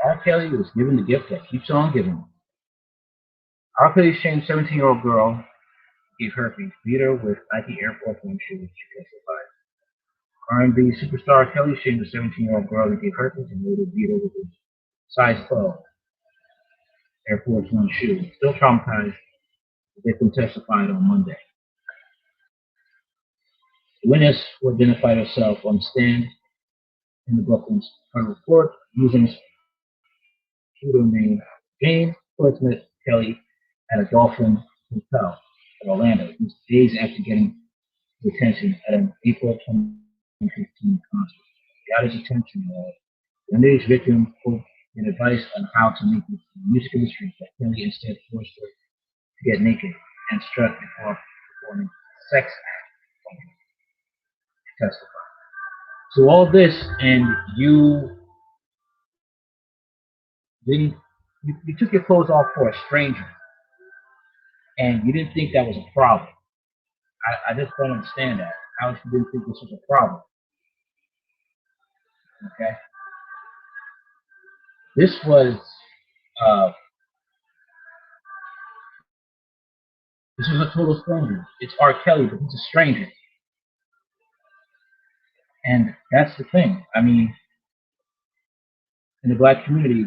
R. Kelly was given the gift that keeps on giving. R. Kelly shamed 17-year-old girl, gave herpes, beat her with Nike Air Force One shoes, she testified. R&B superstar Kelly shamed a 17-year-old girl and gave herpes and later beat her with his size 12 Air Force One shoe. Still traumatized, the victim testified on Monday. The witness, who identified herself on the stand in the Brooklyn federal court using pseudonym James Portsmouth Kelly at a Dolphin Hotel in Orlando. He was days after getting his attention at an April 2015 concert. He got his attention. The underage victim quote an advice on how to make music industry that Kelly instead forced her to get naked and strut before performing sex act. Testify. So all this, and didn't you took your clothes off for a stranger, and you didn't think that was a problem. I just don't understand that. How you didn't think this was a problem? Okay, this was uh, a total stranger. It's R. Kelly, but he's a stranger, and that's the thing. I mean, in the black community,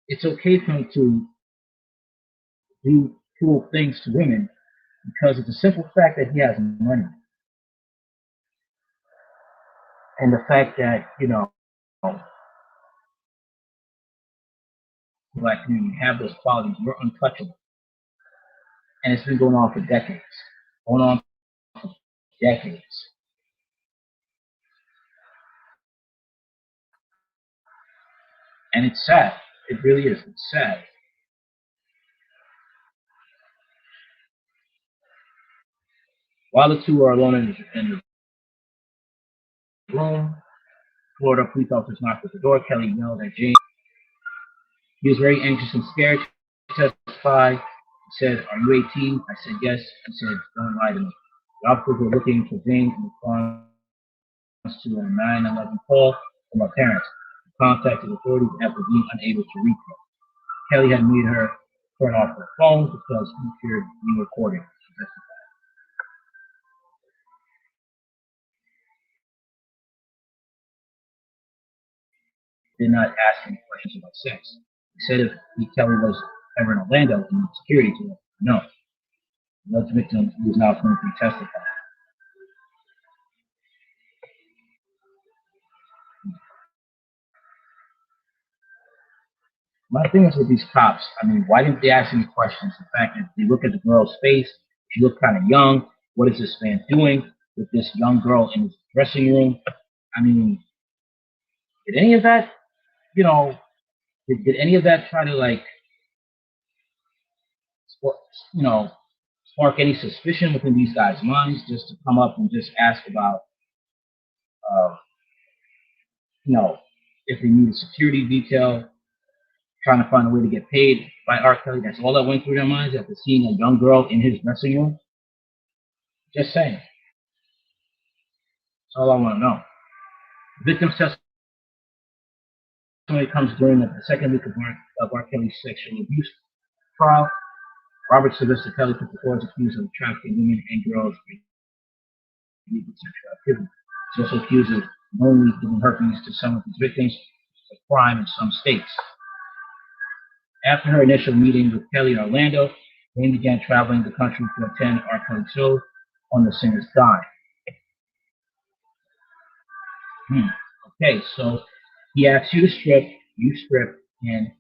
it's okay for him to do cruel things to women because it's a simple fact that he has money, and the fact that the black community have those qualities. We're untouchable, and it's been going on for decades. Going on for decades. And it's sad. It really is. It's sad. While the two are alone in the room, Florida police officers knocked at the door. Kelly yelled at James. He was very anxious and scared. He testified. He said, "Are you 18?" I said, "Yes." He said, "Don't lie to me." The officers were looking for James in response to a 911 call from our parents. He contacted authorities after being unable to reach her. Kelly had made her turn off her phone because he feared being recorded. Did not ask any questions about sex. He said if Kelly was ever in Orlando, he needed security to no. The alleged victim, who is now currently testifying. My thing is with these cops, I mean, why didn't they ask any questions? The fact that they look at the girl's face, she looked kind of young. What is this man doing with this young girl in his dressing room? I mean, did any of that, did any of that try to like, spark, you know, spark any suspicion within these guys' minds just to come up and just ask about, uh, if they need a security detail, trying to find a way to get paid by R. Kelly? That's all that went through their minds after seeing a young girl in his dressing room? Just saying. That's all I want to know. The victim's testimony comes during the second week of R. Kelly's sexual abuse trial. Robert Sylvester Kelly took the floor as accused of trafficking women and girls with sexual activity. He's also accused of knowingly giving herpes to some of his victims, a crime in some states. After her initial meeting with Kelly in Orlando, Jane began traveling the country to attend R. Kelly shows on the singer's dime. Okay, so he asks you to strip, you strip, and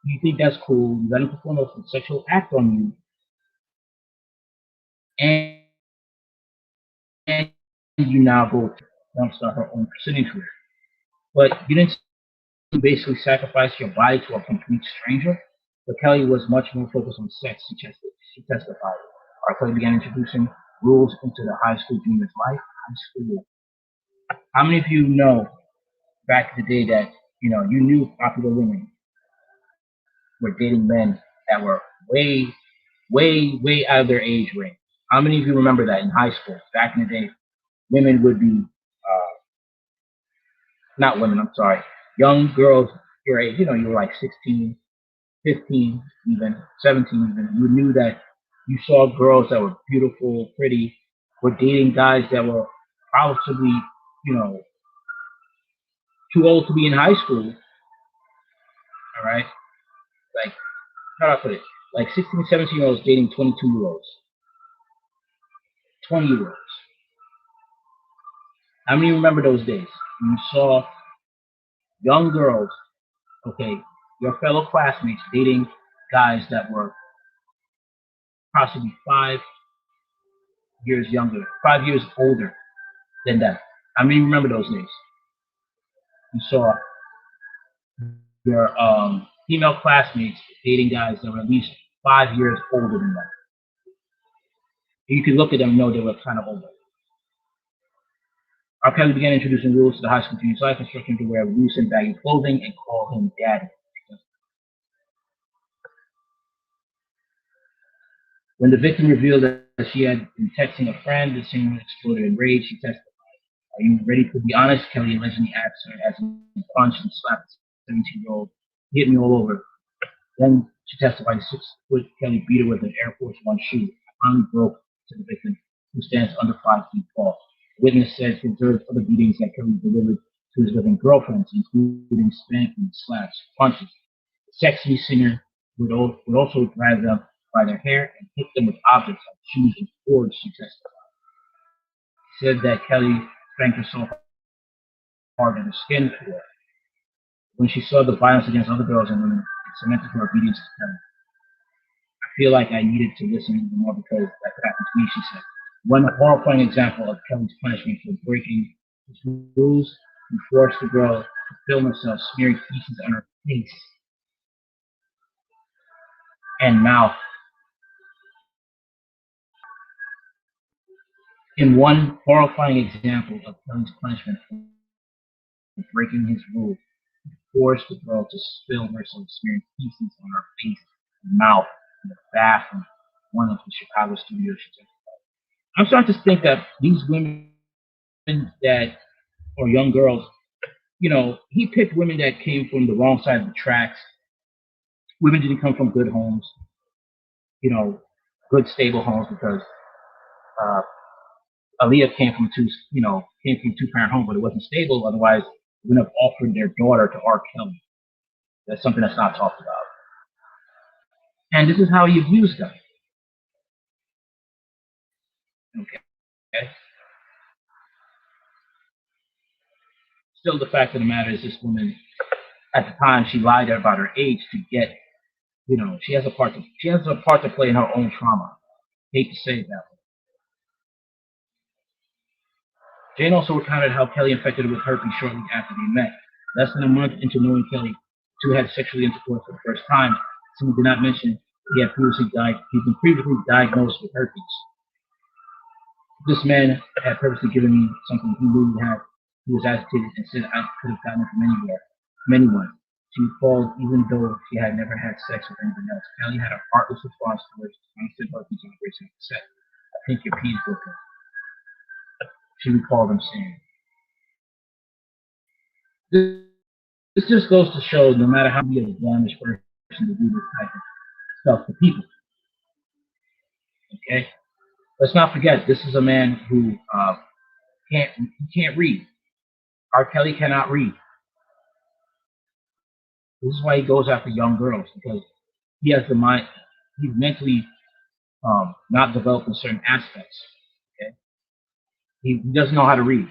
you think that's cool. You let him perform a sexual act on you, and you now go to jumpstart her own singing career. But you didn't basically sacrifice your body to a complete stranger. But Kelly was much more focused on sex. She testified. R. Kelly began introducing rules into the high school junior's life. High school. How many of you know back in the day that you knew popular women were dating men that were way way out of their age range. How many of you remember that in high school back in the day? Women would be not women. I'm sorry, young girls your age. You know, you were like 16, 15, even 17. Even you knew that you saw girls that were beautiful, pretty, were dating guys that were possibly, you know, too old to be in high school. All right, like how do I put it? Like 16, 17-year-olds dating 22-year-olds, 20-year-olds. How many remember those days? You saw young girls, okay, your fellow classmates dating guys that were possibly 5 years younger, 5 years older than them. How many remember those days? You saw your female classmates dating guys that were at least 5 years older than them. You could look at them and know they were kind of older. R. Kelly began introducing rules to the high school students' life, instructing them to wear loose and baggy clothing and call him daddy. When the victim revealed that she had been texting a friend, the singer exploded in rage. She testified, "Are you ready to be honest?" Kelly allegedly asked her as he punched and slapped the 17-year-old. He hit me all over. Then she testified 6-foot Kelly beat her with an Air Force One shoe. I finally broke to the victim, who stands under 5 feet tall. The witness said he observed other beatings that Kelly delivered to his living girlfriends, including spanking, slaps, punches. The sexy singer would also grab them by their hair and hit them with objects like shoes and cords, she testified. She said that Kelly spanked her so hard that her skin tore. When she saw the violence against other girls and women, it cemented her obedience to Kelly. "I feel like I needed to listen even more because that could happen to me," she said. One horrifying example of Kelly's punishment for breaking his rules, he forced the girl to film herself smearing feces on her face and mouth. In one horrifying example of Kelly's punishment for breaking his rule, he forced the girl to film herself smearing feces on her face and mouth in the bathroom of one of the Chicago studios she took. I'm starting to think that these women that or young girls, he picked women that came from the wrong side of the tracks. Women didn't come from good homes, you know, good stable homes because uh, Aaliyah came from a two-parent home, but it wasn't stable. Otherwise, they wouldn't have offered their daughter to R. Kelly. That's something that's not talked about. And this is how he abused them. Okay. Still, the fact of the matter is, this woman, at the time, she lied about her age to get, she has a part to play in her own trauma. Hate to say it that way. Jane also recounted how Kelly infected her with herpes shortly after they met. Less than a month into knowing Kelly, the two had sexually intercourse for the first time. Someone did not mention he'd been previously diagnosed with herpes. This man had purposely given me something he knew he had. He was agitated and said I could have gotten it from anywhere, from anyone. She recalled even though she had never had sex with anyone else. Kelly had a heartless response to her constant herpes outbreaks and said, "I think your pee's broken." She recalled him saying, This just goes to show no matter how be a damaged person to do this type of stuff to people. Okay? Let's not forget this is a man who can't read. R. Kelly cannot read. This is why he goes after young girls because he has the mind. He's mentally not developed in certain aspects. Okay, he doesn't know how to read.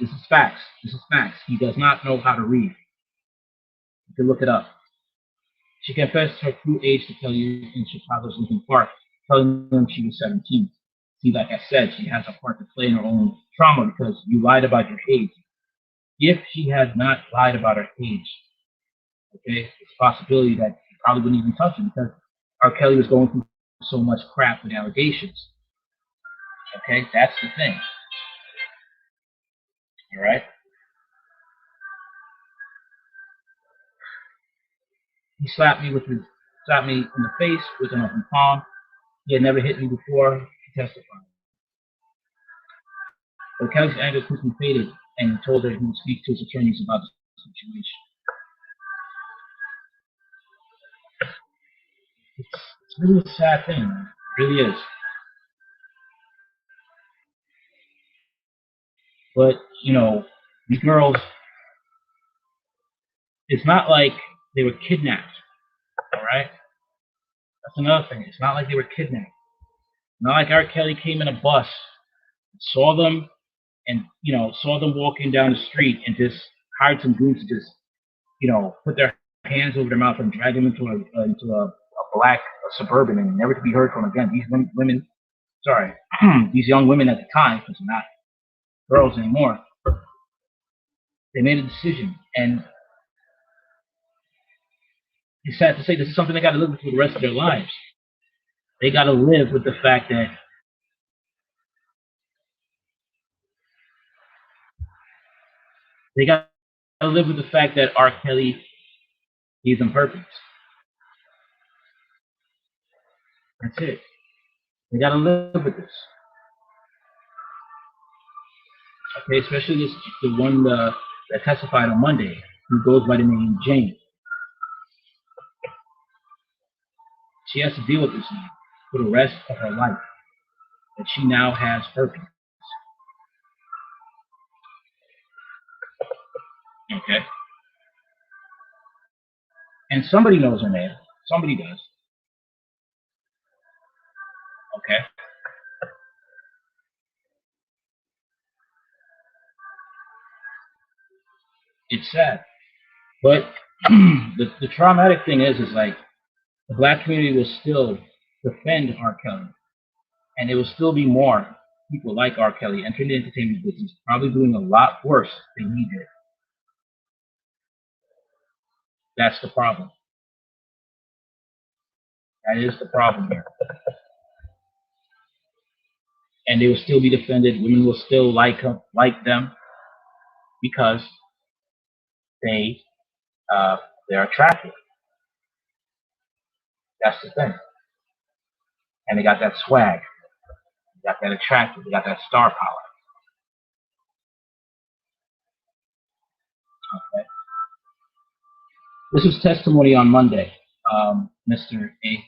This is facts. This is facts. He does not know how to read. You can look it up. She confessed her true age to Kelly in Chicago's Lincoln Park, telling him she was 17. See, like I said, she has a part to play in her own trauma because you lied about your age. If she had not lied about her age, okay, it's a possibility that she probably wouldn't even touch him because R. Kelly was going through so much crap with allegations. Okay, that's the thing. All right. He slapped me in the face with an open palm. He had never hit me before. He testified. But Kelly's anger quickly faded, and he told her he would speak to his attorneys about the situation. It's really a sad thing, man. It really is. But, these girls, it's not like they were kidnapped, all right? That's another thing. It's not like they were kidnapped. Not like R. Kelly came in a bus, saw them, and, saw them walking down the street and just hired some goons to just, put their hands over their mouth and drag them into a black suburban and never to be heard from again. These women, sorry, these young women at the time, because they're not girls anymore, they made a decision. And it's sad to say this is something they got to live with for the rest of their lives. They got to live with the fact that R. Kelly gave them herpes. That's it. They got to live with this. Okay, especially the one that testified on Monday, who goes by the name Jane. She has to deal with this now for the rest of her life. That she now has herpes. Okay? And somebody knows her name. Somebody does. Okay? It's sad. But the traumatic thing is like the black community will still defend R. Kelly. And there will still be more people like R. Kelly entering the entertainment business, probably doing a lot worse than he did. That's the problem. That is the problem here. And they will still be defended. Women will still like them because they're attractive. That's the thing. And they got that swag. They got that attractive. They got that star power. Okay. This was testimony on Monday, Mr. A.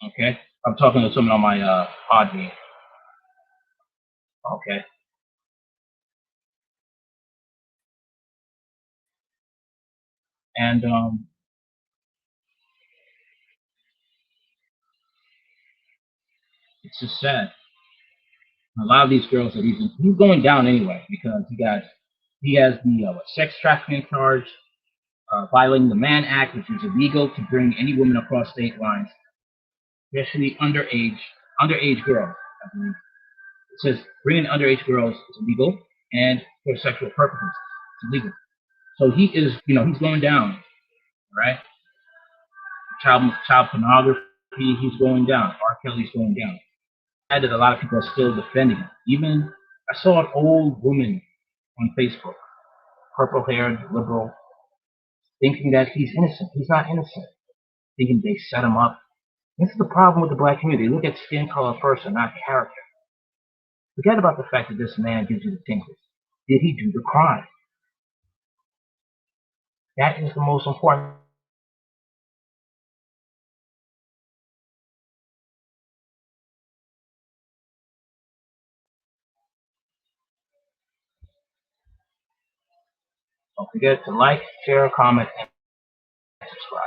Okay. I'm talking to someone on my pod game. Okay. And it's just sad. A lot of these girls that he's going down anyway because he has the sex trafficking charge, violating the Mann Act, which is illegal to bring any woman across state lines, especially underage girls. I believe it says bringing underage girls is illegal, and for sexual purposes, it's illegal. So he is, he's going down, right? Child pornography, he's going down. R. Kelly's going down. That a lot of people are still defending him. Even I saw an old woman on Facebook, purple-haired liberal, thinking that he's innocent. He's not innocent. Thinking they set him up. This is the problem with the black community. They look at skin color first and not character. Forget about the fact that this man gives you the tingles. Did he do the crime? That is the most important. Don't forget to like, share, comment, and subscribe.